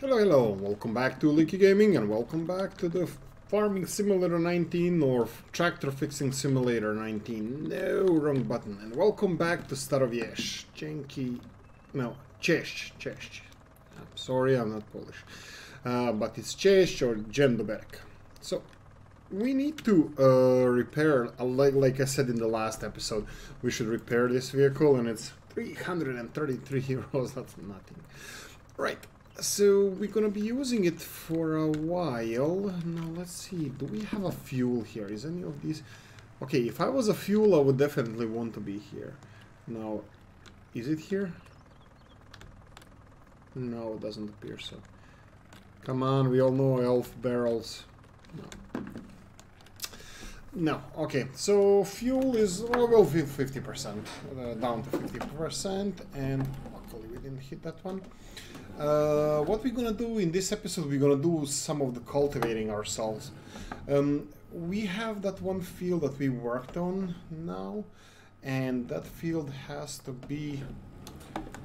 Hello, hello, welcome back to Oolykee Gaming and welcome back to the Farming Simulator 19 or Tractor Fixing Simulator 19. No, wrong button. And welcome back to Starowies. Cześć. I'm sorry, I'm not Polish. But it's Cześć or Dzień dobry. So, we need to repair, like I said in the last episode, we should repair this vehicle and it's 333 euros, that's nothing. Right. So we're gonna be using it for a while. Now let's see, do we have a fuel here? Is any of these... Okay, if I was a fuel I would definitely want to be here. Now, is it here? No, it doesn't appear so. Come on, we all know elf barrels. No, okay, so fuel is, well, 50%, down to 50%, and luckily we didn't hit that one. What we're gonna do in this episode, we're gonna do some of the cultivating ourselves. We have that one field that we worked on now, and that field has to be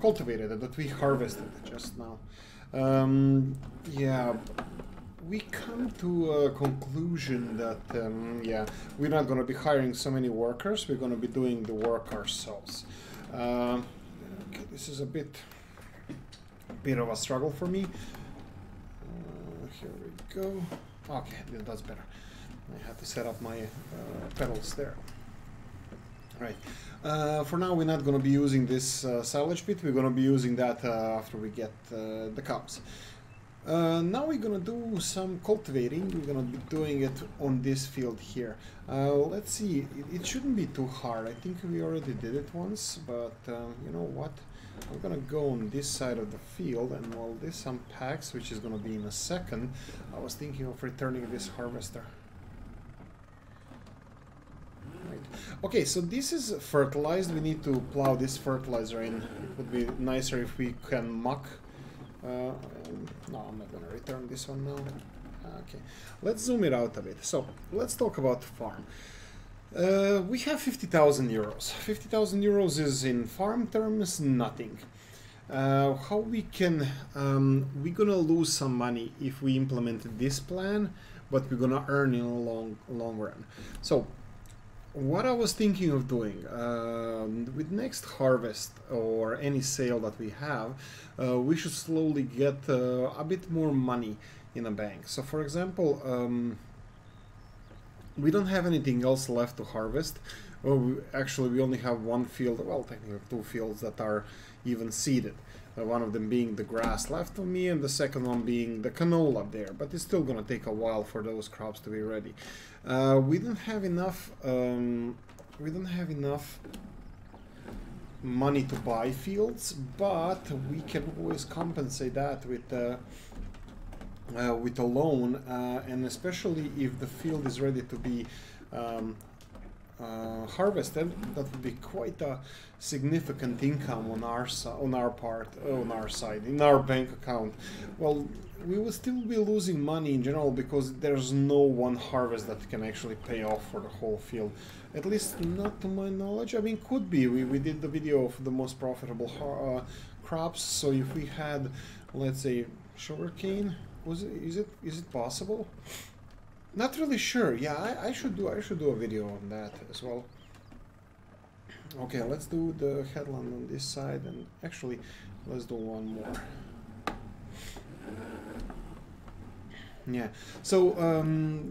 cultivated, that we harvested just now. Yeah, we come to a conclusion that, yeah, we're not gonna be hiring so many workers, we're gonna be doing the work ourselves. Okay, this is a bit of a struggle for me. Here we go. Okay, that's better. I have to set up my pedals there. Right. For now, we're not going to be using this silage pit. We're going to be using that after we get the cows. Now we're going to do some cultivating. We're going to be doing it on this field here. Let's see. It shouldn't be too hard. I think we already did it once, but you know what? I'm gonna go on this side of the field, and while this unpacks, which is gonna be in a second, I was thinking of returning this harvester. Right. Okay, so this is fertilized. We need to plow this fertilizer in. It would be nicer if we can muck. No, I'm not gonna return this one now. Okay, let's zoom it out a bit. So let's talk about the farm. We have 50,000 euros. 50,000 euros is in farm terms nothing. How we can, we're gonna lose some money if we implement this plan, but we're gonna earn in a long run. So what I was thinking of doing with next harvest or any sale that we have, we should slowly get a bit more money in a bank. So for example, we don't have anything else left to harvest. Well, actually, we only have one field, well, technically two fields that are even seeded. One of them being the grass left of me, and the second one being the canola there. But it's still gonna take a while for those crops to be ready. We don't have enough. We don't have enough money to buy fields, but we can always compensate that with a loan, and especially if the field is ready to be harvested, that would be quite a significant income on our side, in our bank account. Well, we will still be losing money in general because there's no one harvest that can actually pay off for the whole field. At least not to my knowledge. I mean, could be. We did the video of the most profitable crops. So if we had, let's say, sugarcane. Is it possible? Not really sure. Yeah, I should do a video on that as well. Okay, let's do the headland on this side, and actually let's do one more. Yeah. So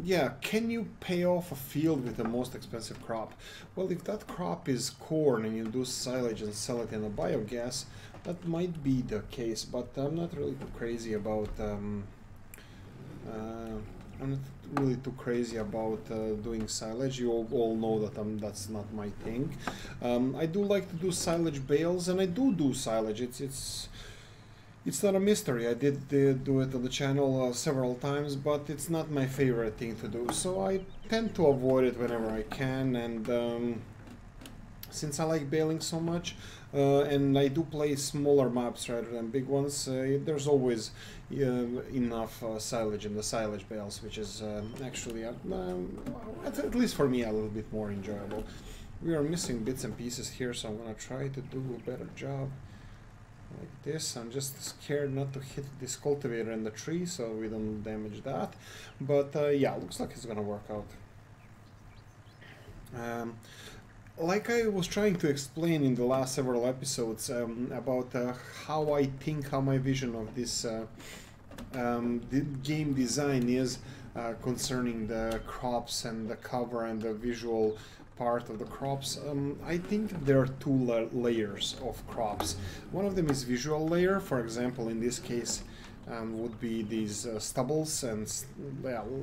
yeah, can you pay off a field with the most expensive crop? Well, if that crop is corn and you do silage and sell it in a biogas, that might be the case. But I'm not really too crazy about. I'm not really too crazy about doing silage. You all know that that's not my thing. I do like to do silage bales, and I do silage. It's not a mystery. I did do it on the channel several times, but it's not my favorite thing to do. So I tend to avoid it whenever I can, and since I like baling so much, and I do play smaller maps rather than big ones, there's always enough silage in the silage bales, which is actually, at least for me, a little bit more enjoyable. We are missing bits and pieces here, so I'm gonna try to do a better job. like this. I'm just scared not to hit this cultivator in the tree so we don't damage that. But yeah, looks like it's gonna work out. Like I was trying to explain in the last several episodes about how I think, how my vision of this the game design is concerning the crops and the cover and the visual part of the crops. I think there are two layers of crops. One of them is visual layer. For example, in this case would be these stubbles and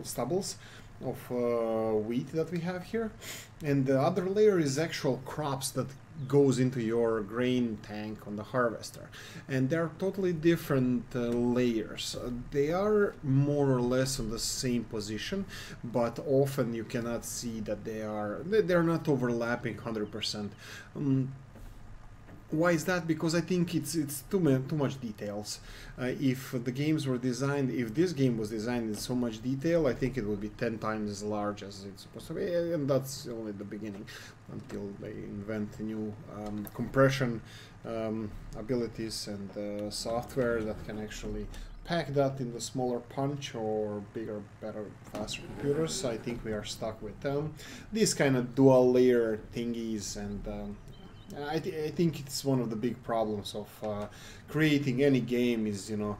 stubbles of wheat that we have here, and the other layer is actual crops that goes into your grain tank on the harvester, and they're totally different layers. They are more or less on the same position, but often you cannot see that they're not overlapping 100%. Why is that? Because I think it's too much details. If the games were designed, if this game was designed in so much detail, I think it would be 10 times as large as it's supposed to be, and that's only the beginning until they invent new compression abilities and software that can actually pack that in the smaller punch or bigger, better, faster computers. I think we are stuck with these kind of dual layer thingies, and I think it's one of the big problems of creating any game is, you know,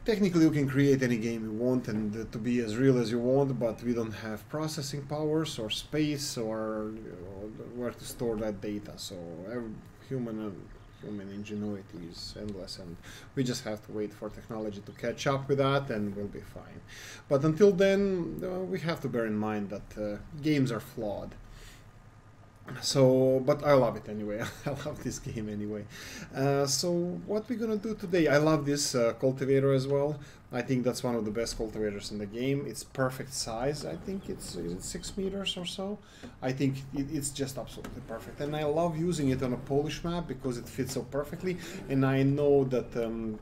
technically you can create any game you want and to be as real as you want, but we don't have processing powers or space or where to store that data. So human ingenuity is endless, and we just have to wait for technology to catch up with that, and we'll be fine. But until then, we have to bear in mind that games are flawed. So, but I love it anyway. I love this game anyway. So what we're gonna do today, I love this cultivator as well. I think that's one of the best cultivators in the game. It's perfect size. I think it's 6 meters or so. I think it's just absolutely perfect, and I love using it on a Polish map because it fits so perfectly. And I know that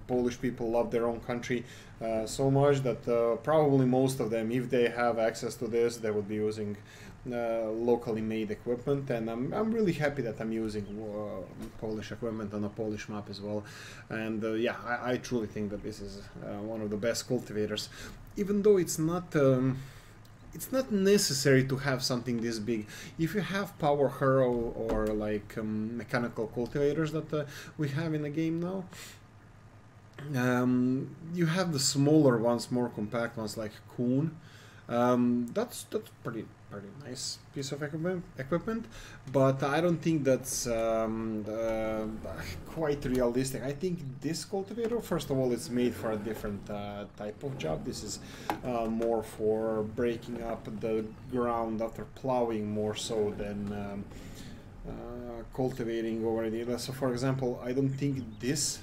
Polish people love their own country so much that probably most of them, if they have access to this, they would be using locally made equipment, and I'm really happy that I'm using Polish equipment on a Polish map as well. And yeah, I truly think that this is one of the best cultivators, even though it's not necessary to have something this big. If you have power harrow or like mechanical cultivators that we have in the game now, you have the smaller ones, more compact ones like Kuhn. That's pretty nice piece of equipment, but I don't think that's quite realistic. I think this cultivator, first of all, it's made for a different type of job. This is more for breaking up the ground after plowing, more so than cultivating already. So for example, I don't think this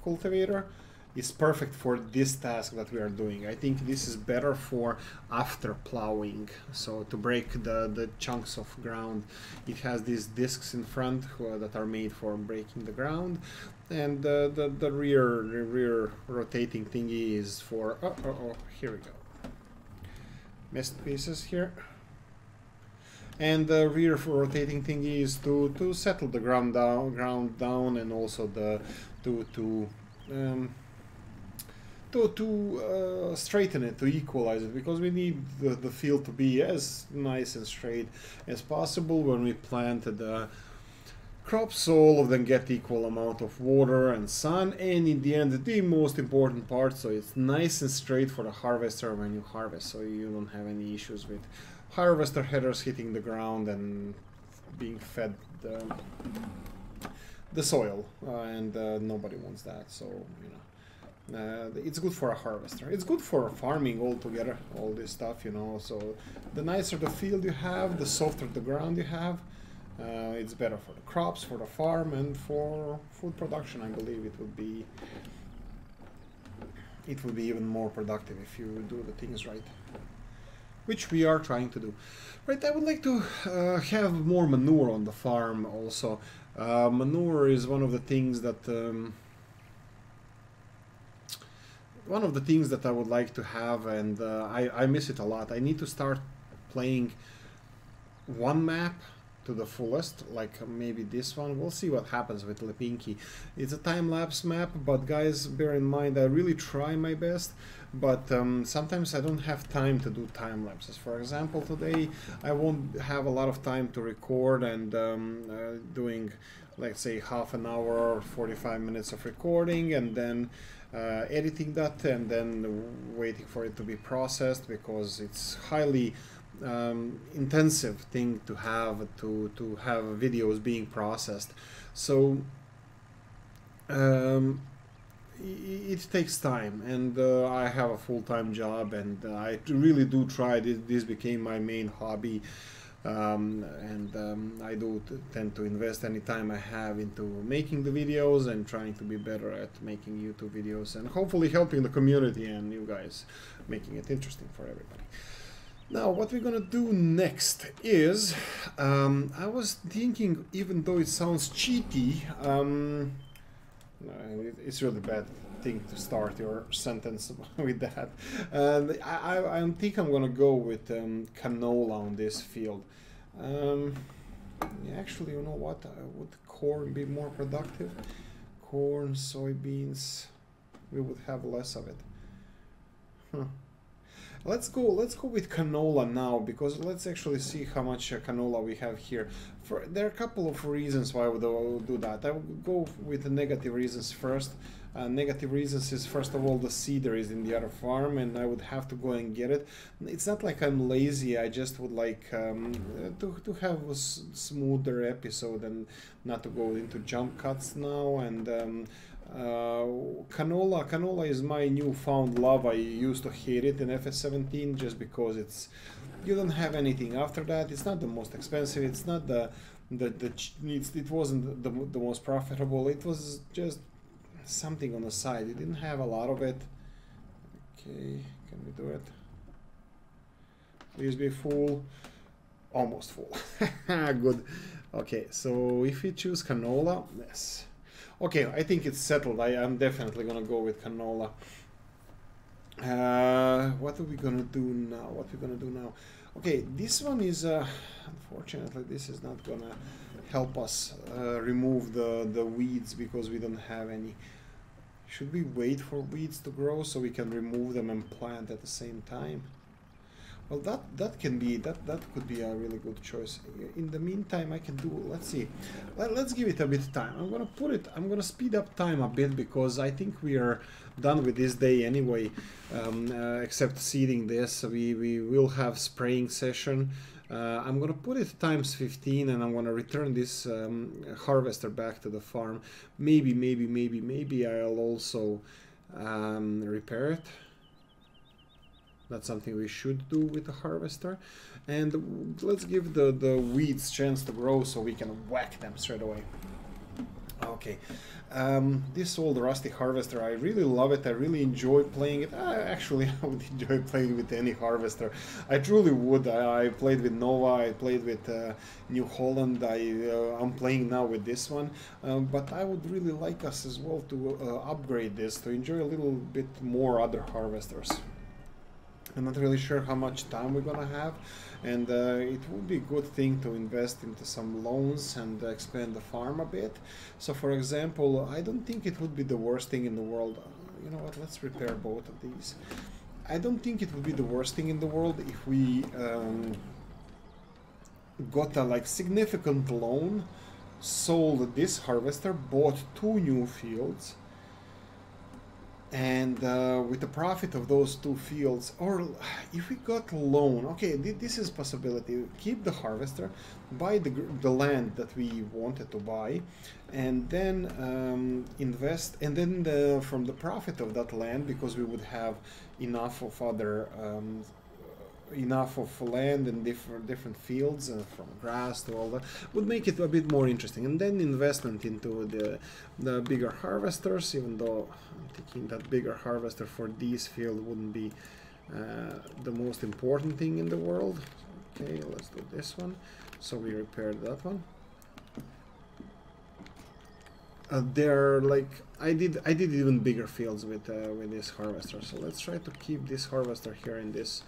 cultivator is perfect for this task that we are doing. I think this is better for after plowing, so to break the chunks of ground. It has these discs in front that are made for breaking the ground, and the rear rotating thingy is for here we go, missed pieces here. And the rear rotating thingy is to settle the ground down, and also to straighten it, to equalize it, because we need the field to be as nice and straight as possible when we plant the crops, so all of them get equal amount of water and sun, and in the end the most important part, so it's nice and straight for the harvester when you harvest, so you don't have any issues with harvester headers hitting the ground and being fed the soil, and nobody wants that. So you know, it's good for a harvester. It's good for farming altogether, all this stuff, you know. So the nicer the field you have, the softer the ground you have. It's better for the crops, for the farm, and for food production. I believe it would be even more productive if you do the things right, which we are trying to do. Right, I would like to have more manure on the farm also. Manure is one of the things that I would like to have, and I miss it a lot. I need to start playing one map to the fullest, like maybe this one. We'll see what happens with Lipinki. It's a time-lapse map, but guys, bear in mind, I really try my best, but sometimes I don't have time to do time lapses. For example, today I won't have a lot of time to record and doing, let's say, half an hour or 45 minutes of recording and then editing that and then waiting for it to be processed, because it's highly intensive thing to have videos being processed. So it takes time, and I have a full-time job, and I really do try. This became my main hobby, and I do tend to invest any time I have into making the videos and trying to be better at making YouTube videos, and hopefully helping the community and you guys, making it interesting for everybody. Now, what we're gonna do next is, I was thinking, even though it sounds cheaty, it's really bad thing to start your sentence with that. I think I'm gonna go with canola on this field. Actually, you know what? Would corn be more productive? Corn, soybeans, we would have less of it. Huh. Let's go with canola now, because let's actually see how much canola we have here. There are a couple of reasons why I would do that. I would go with the negative reasons first. Negative reasons is, first of all, the seeder is in the other farm and I would have to go and get it. It's not like I'm lazy, I just would like to have a smoother episode and not to go into jump cuts now. And canola is my newfound love. I used to hate it in FS17 just because you don't have anything after that. It's not the most expensive, it's not it wasn't the most profitable. It was just something on the side. It didn't have a lot of it. Okay, can we do it? Please be full. Almost full. Good. Okay, so if we choose canola, yes. Okay, I think it's settled. I'm definitely gonna go with canola. What are we gonna do now? Okay, this one is unfortunately this is not gonna help us remove the weeds, because we don't have any. Should we wait for weeds to grow so we can remove them and plant at the same time? Well, that could be a really good choice. In the meantime, I can do. Let's see. Let's give it a bit of time. I'm gonna speed up time a bit, because I think we are done with this day anyway. Except seeding this, we will have spraying session. I'm gonna put it times 15, and I'm gonna return this harvester back to the farm. Maybe I'll also repair it. That's something we should do with the harvester. And let's give the weeds chance to grow so we can whack them straight away. Okay, this old rusty harvester, I really love it. I really enjoy playing it. Actually, I would enjoy playing with any harvester. I truly would. I played with Nova, I played with New Holland, I'm playing now with this one. But I would really like us as well to upgrade this, to enjoy a little bit more other harvesters. I'm not really sure how much time we're gonna have, and it would be a good thing to invest into some loans and expand the farm a bit. So for example, I don't think it would be the worst thing in the world. You know what, let's repair both of these. I don't think it would be the worst thing in the world if we got a like significant loan, sold this harvester, bought 2 new fields, and with the profit of those 2 fields, or if we got a loan, okay, this is a possibility. Keep the harvester, buy the land that we wanted to buy, and then invest, and then from the profit of that land, because we would have enough of other enough of land and different fields, from grass to all that, would make it a bit more interesting. And then investment into the bigger harvesters, even though I'm thinking that bigger harvester for this field wouldn't be the most important thing in the world. Okay, let's do this one. So we repaired that one. They're like, I did even bigger fields with this harvester. So let's try to keep this harvester here in this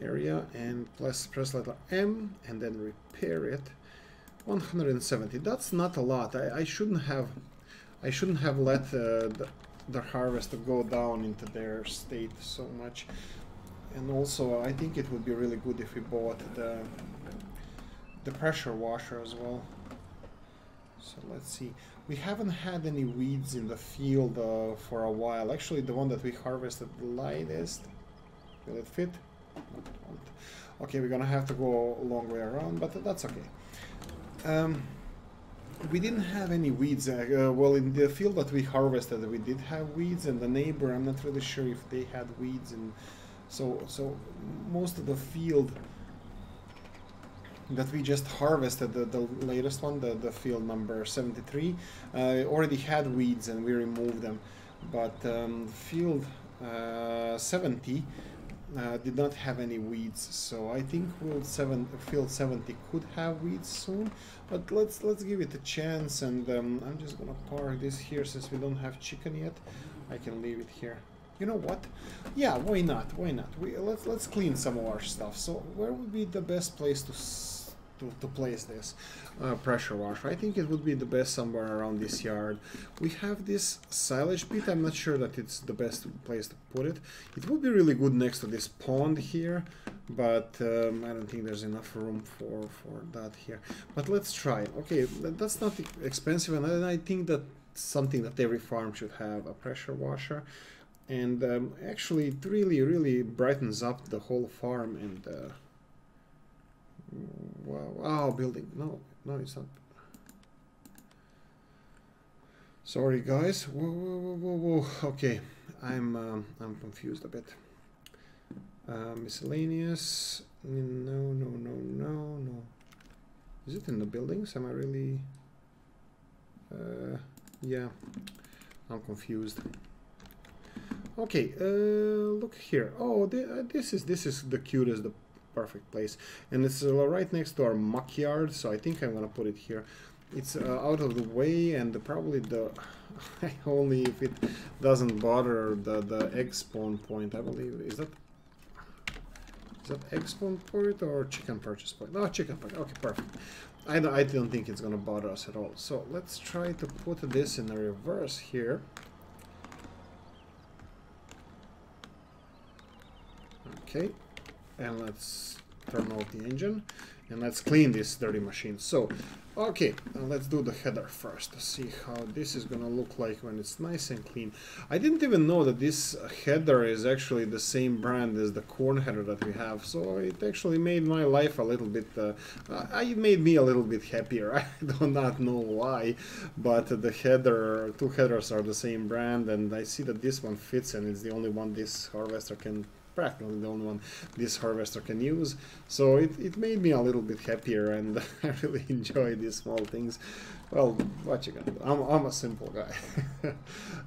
area, and press letter M and then repair it. 170. That's not a lot. I shouldn't have let the harvest go down into their state so much. And also, I think it would be really good if we bought the pressure washer as well. So let's see. We haven't had any weeds in the field for a while. Actually, the one that we harvested the lightest. Will it fit? No, it won't. Okay, we're gonna have to go a long way around, but that's okay. We didn't have any weeds. Well, in the field that we harvested, we did have weeds, and the neighbor, I'm not really sure if they had weeds. And so most of the field that we just harvested, the latest one, the field number 73, already had weeds and we removed them. But field 70 did not have any weeds, so I think field 70 could have weeds soon. But let's give it a chance, and I'm just gonna park this here since we don't have chicken yet. I can leave it here. You know what? Yeah, why not? Why not? Let's clean some of our stuff. So where would be the best place to place this pressure washer? I think it would be the best somewhere around this yard. We have this silage pit. I'm not sure that it's the best place to put it. It would be really good next to this pond here, but I don't think there's enough room for that here. But let's try it. Okay, that's not expensive, and I think that something that every farm should have, a pressure washer. And actually it really brightens up the whole farm. And wow, building. No, it's not. Sorry, guys. Whoa. Okay, I'm confused a bit. Miscellaneous. No. Is it in the buildings? Am I really? Yeah, I'm confused. Okay, look here. Oh, this is the cutest, the perfect place, and it's right next to our muck yard. So I think I'm gonna put it here. It's out of the way, and probably only if it doesn't bother the egg spawn point. I believe is that egg spawn point or chicken purchase point? No, chicken point. Okay, perfect. I don't think it's gonna bother us at all. So let's try to put this in the reverse here. Okay, and let's turn off the engine and let's clean this dirty machine. So, okay, let's do the header first to see how this is gonna look like when it's nice and clean. I didn't even know that this header is actually the same brand as the corn header that we have, so it actually made my life a little bit, it made me a little bit happier. I do not know why, but the two headers are the same brand, and I see that this one fits, and it's the only one this harvester can, practically the only one this harvester can use. So it made me a little bit happier, and I really enjoy these small things. Well, what you gonna do? I'm a simple guy.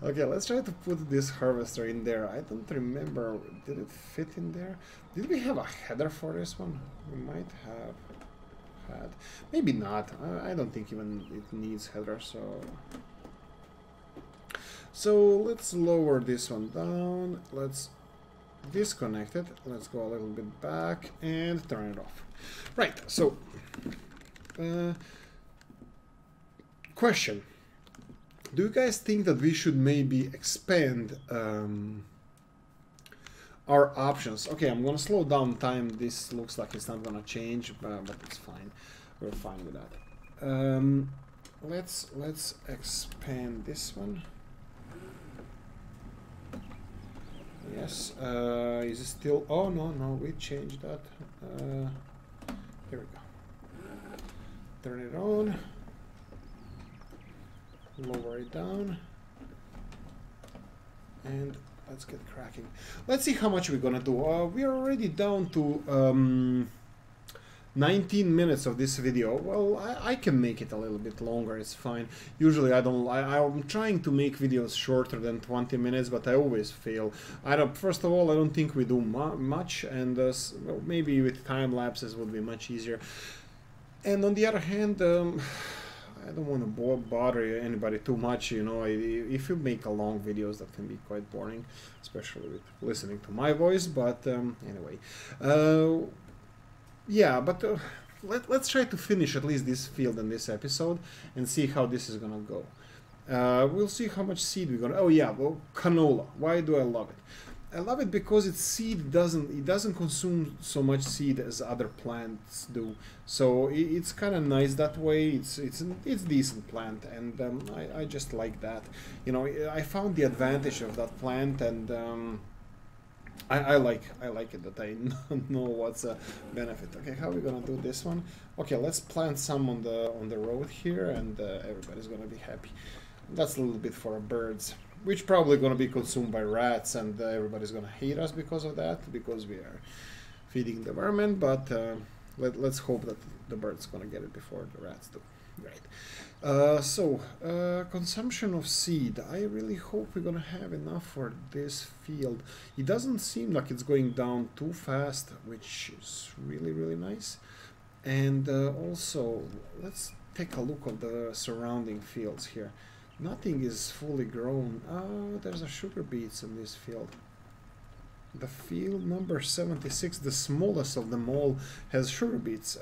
Okay, let's try to put this harvester in there. I don't remember, did it fit in there? Did we have a header for this one? We might have had, maybe not. I don't think even it needs header. So let's lower this one down. Let's disconnect it. Let's go a little bit back and turn it off. Right, so question: do you guys think that we should maybe expand our options? Okay, I'm gonna slow down time. This looks like it's not gonna change, but it's fine. We're fine with that. Let's expand this one. Yes, is it still? Oh no, we changed that. Here we go. Turn it on. Lower it down. And let's get cracking. Let's see how much we're gonna do. We are already down to 19 minutes of this video. Well, I can make it a little bit longer, it's fine. Usually I'm trying to make videos shorter than 20 minutes, but I always fail. First of all, I don't think we do much, and well, maybe with time lapses would be much easier. And on the other hand, I don't want to bother anybody too much, you know. If you make long videos, that can be quite boring, especially with listening to my voice, but anyway. Yeah, but let's try to finish at least this field in this episode and see how this is gonna go. We'll see how much seed we're gonna. Oh yeah, well, canola. Why do I love it? I love it because its seed doesn't consume so much seed as other plants do. So it's kind of nice that way. It's decent plant, and I just like that. You know, I found the advantage of that plant, and I like it that I know what's a benefit. Okay, how are we gonna do this one? Okay, let's plant some on the road here, and everybody's gonna be happy. That's a little bit for birds, which probably going to be consumed by rats, and everybody's going to hate us because of that, because we are feeding the environment, but let's hope that the birds going to get it before the rats do. Right. Consumption of seed. I really hope we're going to have enough for this field. It doesn't seem like it's going down too fast, which is really, really nice. And also, let's take a look at the surrounding fields here. Nothing is fully grown. Oh, there's a sugar beets in this field. The field number 76, the smallest of them all, has sugar beets.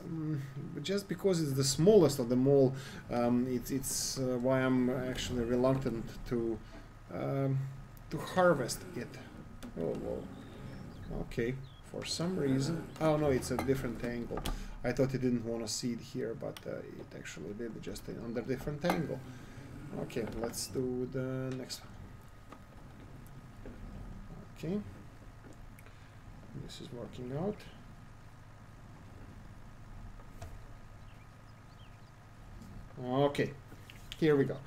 Just because it's the smallest of them all, it's why I'm actually reluctant to harvest it. Oh, whoa. Okay, for some reason. Oh no, it's a different angle. I thought it didn't want to seed here, but it actually did, just under different angle. Okay, let's do the next one. Okay, this is working out. Okay, here we go.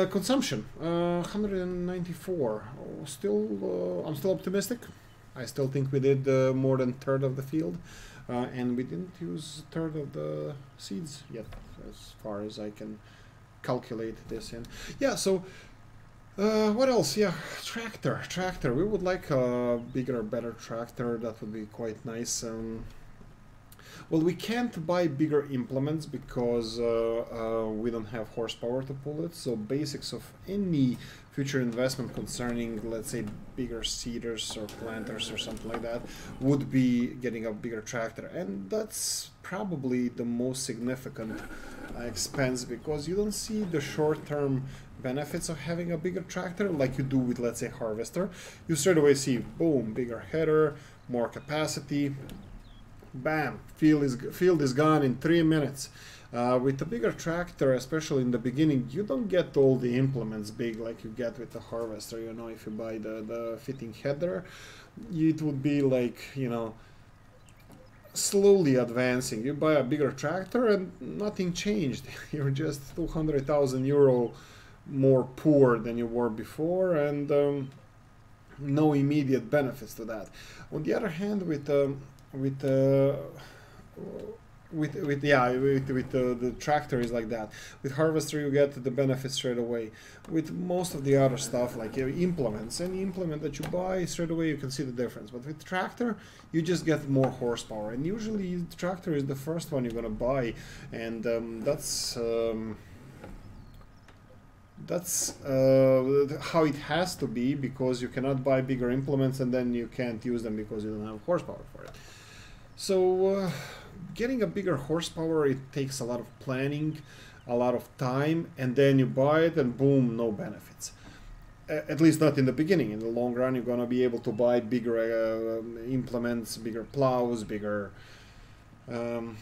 Consumption 194. Oh, still, I'm still optimistic. I still think we did more than a third of the field, and we didn't use a third of the seeds yet, as far as I can calculate this in. Yeah, so what else? Yeah, tractor. We would like a bigger, better tractor. That would be quite nice. Well, we can't buy bigger implements because we don't have horsepower to pull it. So basics of any future investment concerning, let's say, bigger seeders or planters or something like that would be getting a bigger tractor, and that's probably the most significant expense, because you don't see the short-term benefits of having a bigger tractor like you do with, let's say, harvester. You straight away see, boom, bigger header, more capacity, bam, field is gone in 3 minutes. With the bigger tractor, especially in the beginning, you don't get all the implements big like you get with the harvester. You know, if you buy the fitting header, it would be like, you know, slowly advancing. You buy a bigger tractor and nothing changed. You're just 200,000 euro more poor than you were before, and no immediate benefits to that. On the other hand, with the tractor is like that. With harvester you get the benefits straight away. With most of the other stuff like implements, any implement that you buy, straight away you can see the difference. But with tractor you just get more horsepower, and usually the tractor is the first one you're gonna buy, and that's how it has to be, because you cannot buy bigger implements and then you can't use them because you don't have horsepower for it. So getting a bigger horsepower, it takes a lot of planning, a lot of time, and then you buy it and boom, no benefits. At least not in the beginning. In the long run, you're gonna be able to buy bigger implements, bigger plows, bigger... well,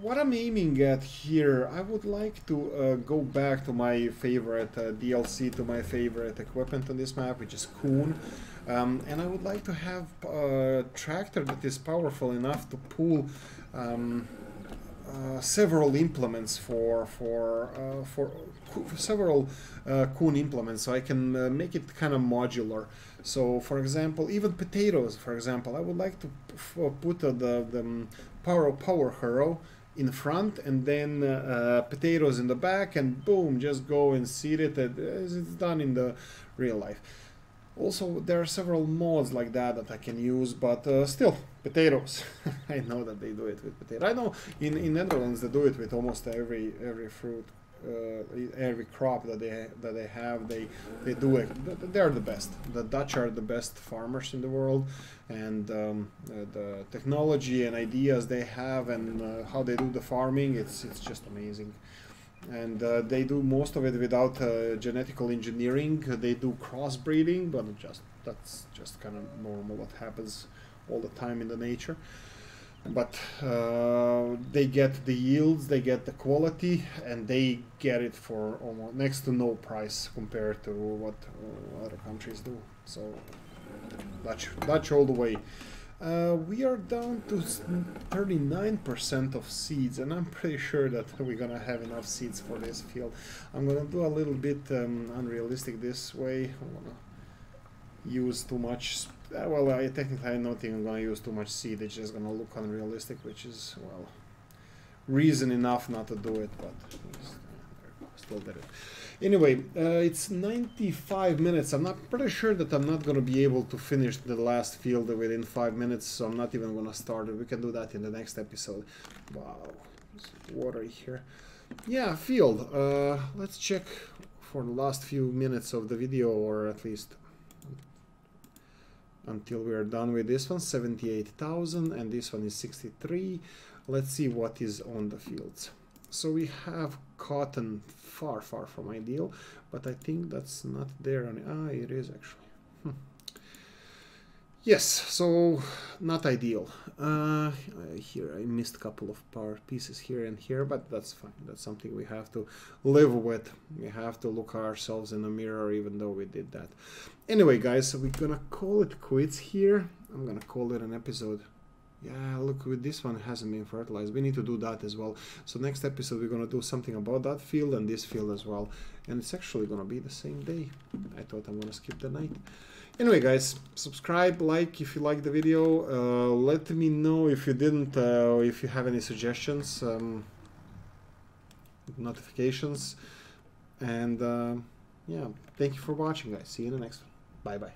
what I'm aiming at here, I would like to go back to my favorite DLC, to my favorite equipment on this map, which is Coon. And I would like to have a tractor that is powerful enough to pull several implements for several Coon implements, so I can make it kind of modular. So, for example, even potatoes, for example, I would like to put the power harrow in front, and then potatoes in the back, and boom, just go and seed it as it's done in the real life. Also, there are several mods like that I can use, but still, potatoes. I know that they do it with potato. I know in Netherlands they do it with almost every fruit. every crop that they have, they do it. They're the best. The Dutch are the best farmers in the world, and the technology and ideas they have, and how they do the farming, it's just amazing. And they do most of it without genetical engineering. They do crossbreeding, but that's just kind of normal. What happens all the time in the nature. But they get the yields, they get the quality, and they get it for almost next to no price compared to what other countries do. So Dutch all the way. We are down to 39% of seeds, and I'm pretty sure that we're gonna have enough seeds for this field. I'm gonna do a little bit unrealistic this way. I'm gonna use too much. Well, technically I'm not even gonna use too much seed. It's just gonna look unrealistic, which is, well, reason enough not to do it, but still did it. Anyway, it's 95 minutes. I'm not pretty sure that I'm not gonna be able to finish the last field within 5 minutes, so I'm not even gonna start it. We can do that in the next episode. Wow, there's water here. Yeah, field. Let's check for the last few minutes of the video, or at least until we are done with this one. 78,000, and this one is 63. Let's see what is on the fields. So we have cotton, far from ideal, but I think that's not there. It is actually. Yes, so not ideal. Here I missed a couple of pieces here and here, but that's fine. That's something we have to live with. We have to look ourselves in the mirror, even though we did that. Anyway, guys, we're gonna call it quits here. I'm gonna call it an episode. Yeah, look, with this one, it hasn't been fertilized. We need to do that as well. So next episode, we're gonna do something about that field and this field as well. And it's actually gonna be the same day. I thought I'm gonna skip the night. Anyway, guys, subscribe, like if you like the video. Let me know if you didn't, if you have any suggestions, notifications. And yeah, thank you for watching, guys. See you in the next one. Bye-bye.